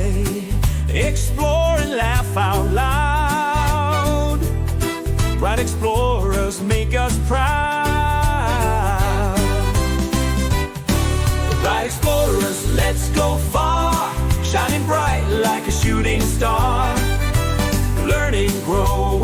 play, explore and laugh out loud. Bright explorers make us proud. Bright explorers, let's go far, shining bright like a shooting star. Learning, grow,